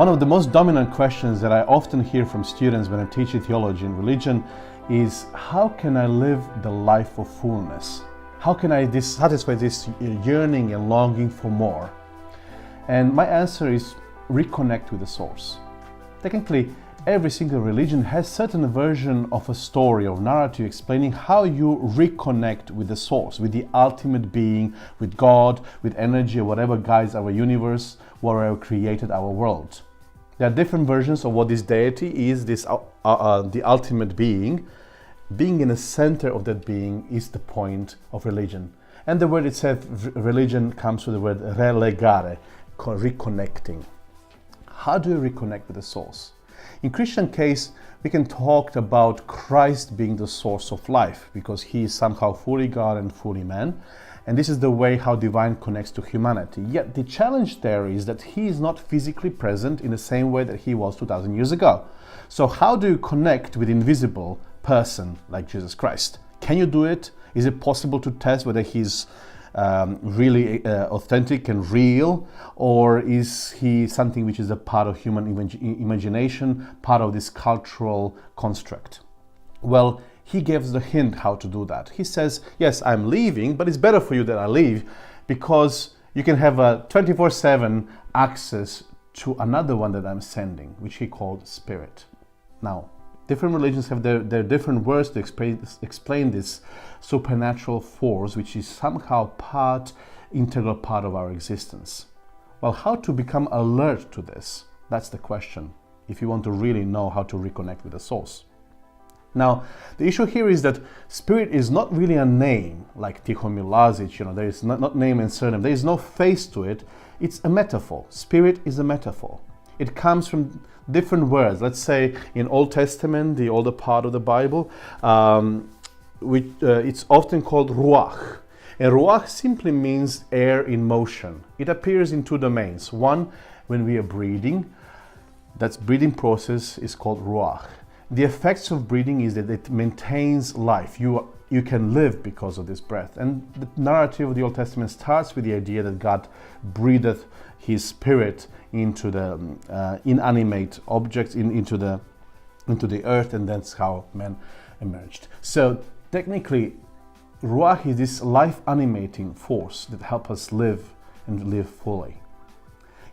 One of the most dominant questions that I often hear from students when I'm teaching theology and religion is, how can I live the life of fullness? How can I satisfy this yearning and longing for more? And my answer is, reconnect with the source. Technically, every single religion has certain version of a story or narrative explaining how you reconnect with the source, with the ultimate being, with God, with energy, or whatever guides our universe, whatever created our world. There are different versions of what this deity is, the ultimate being. Being in the center of that being is the point of religion. And the word itself, religion, comes from the word relegare, reconnecting. How do you reconnect with the source? In Christian case, we can talk about Christ being the source of life, because he is somehow fully God and fully man. And this is the way how divine connects to humanity. Yet the challenge there is that he is not physically present in the same way that he was 2000 years ago. So how do you connect with invisible person like Jesus Christ? Can you do it? Is it possible to test whether he's really authentic and real, or is he something which is a part of human imagination, part of this cultural construct? Well, he gives the hint how to do that. He says, yes, I'm leaving, but it's better for you that I leave, because you can have a 24/7 access to another one that I'm sending, which he called Spirit. Now, different religions have their different words to explain this supernatural force, which is somehow integral part of our existence. Well, how to become alert to this? That's the question, if you want to really know how to reconnect with the source. Now, the issue here is that Spirit is not really a name, like Tihomilazic, there is not name and surname, there is no face to it. It's a metaphor. Spirit is a metaphor. It comes from different words. Let's say in Old Testament, the older part of the Bible, it's often called ruach. And ruach simply means air in motion. It appears in two domains. One, when we are breathing, that breathing process is called ruach. The effects of breathing is that it maintains life. You can live because of this breath. And the narrative of the Old Testament starts with the idea that God breatheth his spirit into the inanimate objects, into the earth, and that's how man emerged. So technically, ruach is this life-animating force that helps us live and live fully.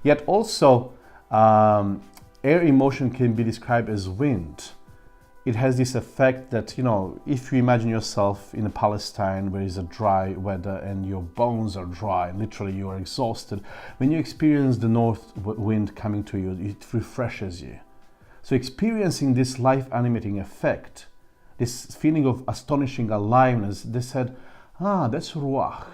Yet also, air in motion can be described as wind. It has this effect that, if you imagine yourself in Palestine where it's a dry weather and your bones are dry, literally you are exhausted, when you experience the north wind coming to you, it refreshes you. So experiencing this life-animating effect, this feeling of astonishing aliveness, they said, that's ruach.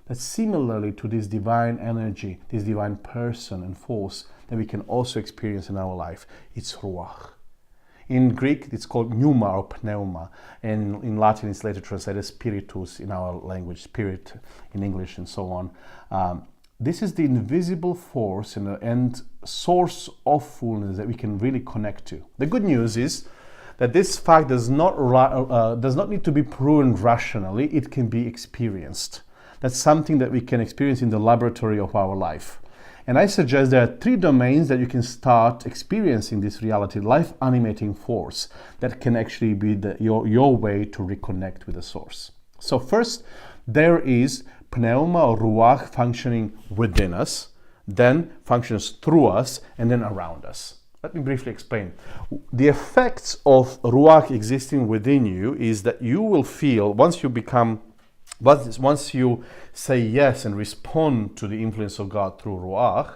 That's similarly to this divine energy, this divine person and force that we can also experience in our life. It's ruach. In Greek, it's called pneuma or pneuma, and in Latin, it's later translated spiritus in our language, spirit in English, and so on. This is the invisible force and source of fullness that we can really connect to. The good news is that this fact does not need to be proven rationally. It can be experienced. That's something that we can experience in the laboratory of our life. And I suggest there are three domains that you can start experiencing this reality, life-animating force, that can actually be your way to reconnect with the source. So first, there is pneuma or ruach functioning within us, then functions through us, and then around us. Let me briefly explain. The effects of ruach existing within you is that you will feel, once you say yes and respond to the influence of God through ruach,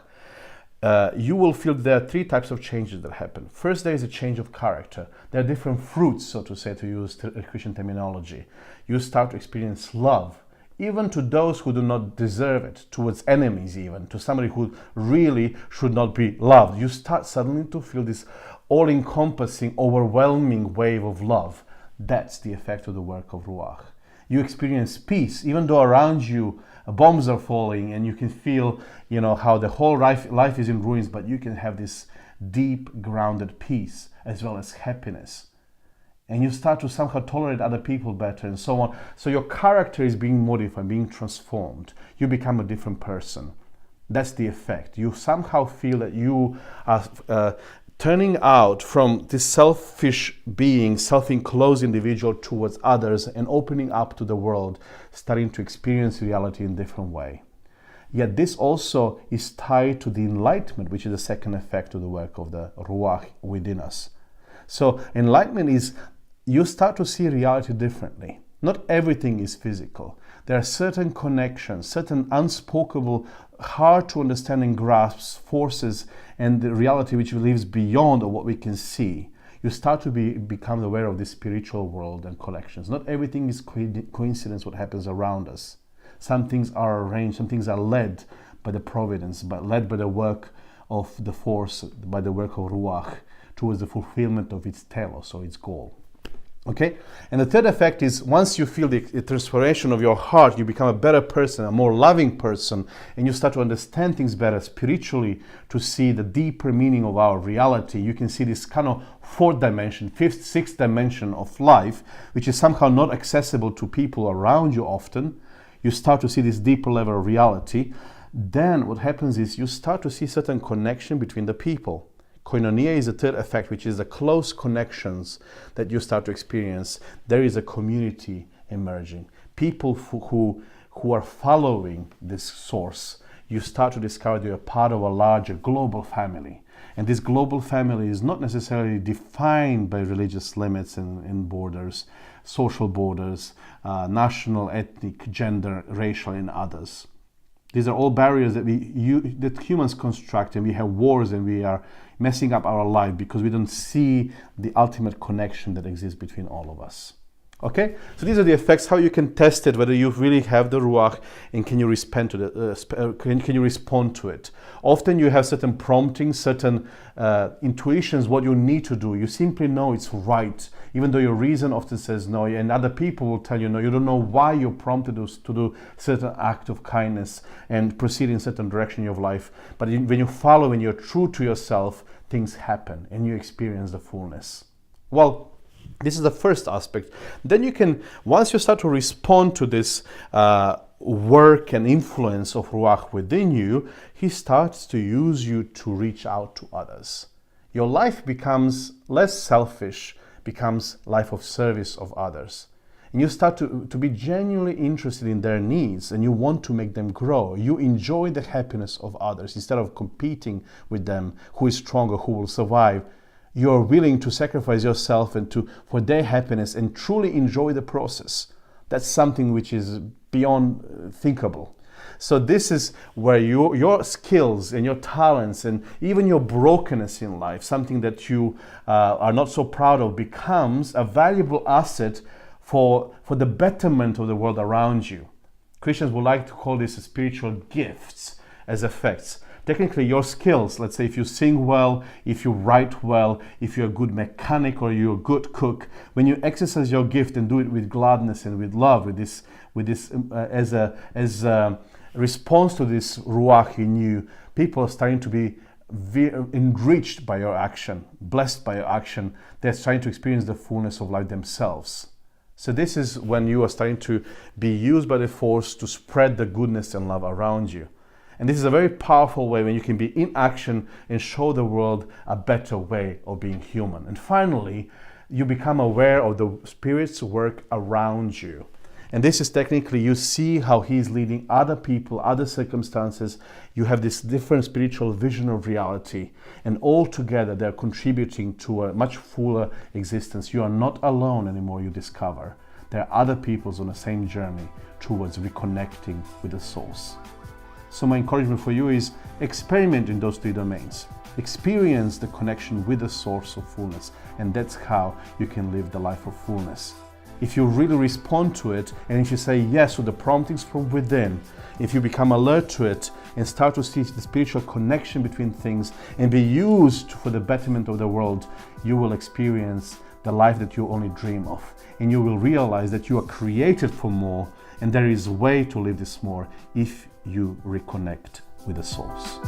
you will feel there are three types of changes that happen. First, there is a change of character. There are different fruits, so to say, to use Christian terminology. You start to experience love, even to those who do not deserve it, towards enemies even, to somebody who really should not be loved. You start suddenly to feel this all-encompassing, overwhelming wave of love. That's the effect of the work of ruach. You experience peace, even though around you bombs are falling and you can feel, how the whole life is in ruins, but you can have this deep, grounded peace as well as happiness. And you start to somehow tolerate other people better and so on. So your character is being modified, being transformed. You become a different person. That's the effect. You somehow feel that you are turning out from this selfish being, self-enclosed individual towards others and opening up to the world, starting to experience reality in a different way. Yet this also is tied to the enlightenment, which is the second effect of the work of the Ruach within us. So enlightenment is you start to see reality differently. Not everything is physical. There are certain connections, certain unspoken, hard to understand and grasp forces and the reality which lives beyond of what we can see. You start to become aware of the spiritual world and collections. Not everything is coincidence what happens around us. Some things are arranged, some things are led by the providence, but led by the work of the force, by the work of Ruach, towards the fulfillment of its telos, or its goal. Okay? And the third effect is once you feel the transformation of your heart, you become a better person, a more loving person, and you start to understand things better spiritually, to see the deeper meaning of our reality. You can see this kind of fourth dimension, fifth, sixth dimension of life, which is somehow not accessible to people around you often. You start to see this deeper level of reality. Then what happens is you start to see certain connection between the people. Koinonia is the third effect, which is the close connections that you start to experience. There is a community emerging. People who are following this source, you start to discover that you're part of a larger global family. And this global family is not necessarily defined by religious limits and borders, social borders, national, ethnic, gender, racial, and others. These are all barriers that that humans construct, and we have wars, and we are messing up our life because we don't see the ultimate connection that exists between all of us. Okay, so these are the effects, how you can test it, whether you really have the Ruach, and can you respond to can you respond to it. Often you have certain promptings, certain intuitions, what you need to do. You simply know it's right, even though your reason often says no, and other people will tell you no. You don't know why you're prompted to do certain act of kindness and proceed in certain direction in your life. But when you follow and you're true to yourself, things happen and you experience the fullness. Well, this is the first aspect. Then you can, once you start to respond to this work and influence of Ruach within you, he starts to use you to reach out to others. Your life becomes less selfish, becomes life of service of others. And you start to be genuinely interested in their needs, and you want to make them grow. You enjoy the happiness of others instead of competing with them, who is stronger, who will survive. You're willing to sacrifice yourself and for their happiness and truly enjoy the process. That's something which is beyond thinkable. So this is where your skills and your talents and even your brokenness in life, something that you are not so proud of, becomes a valuable asset for the betterment of the world around you. Christians would like to call this spiritual gifts as effects. Technically, your skills, let's say if you sing well, if you write well, if you're a good mechanic or you're a good cook, when you exercise your gift and do it with gladness and with love, with this as a response to this Ruach in you, people are starting to be enriched by your action, blessed by your action. They're starting to experience the fullness of life themselves. So this is when you are starting to be used by the force to spread the goodness and love around you. And this is a very powerful way when you can be in action and show the world a better way of being human. And finally, you become aware of the Spirit's work around you. And this is technically, you see how He's leading other people, other circumstances. You have this different spiritual vision of reality. And all together, they're contributing to a much fuller existence. You are not alone anymore, you discover. There are other peoples on the same journey towards reconnecting with the source. So my encouragement for you is experiment in those three domains. Experience the connection with the source of fullness, and that's how you can live the life of fullness. If you really respond to it, and if you say yes to the promptings from within, if you become alert to it and start to see the spiritual connection between things and be used for the betterment of the world, you will experience the life that you only dream of. And you will realize that you are created for more, and there is a way to live this more if you reconnect with the source.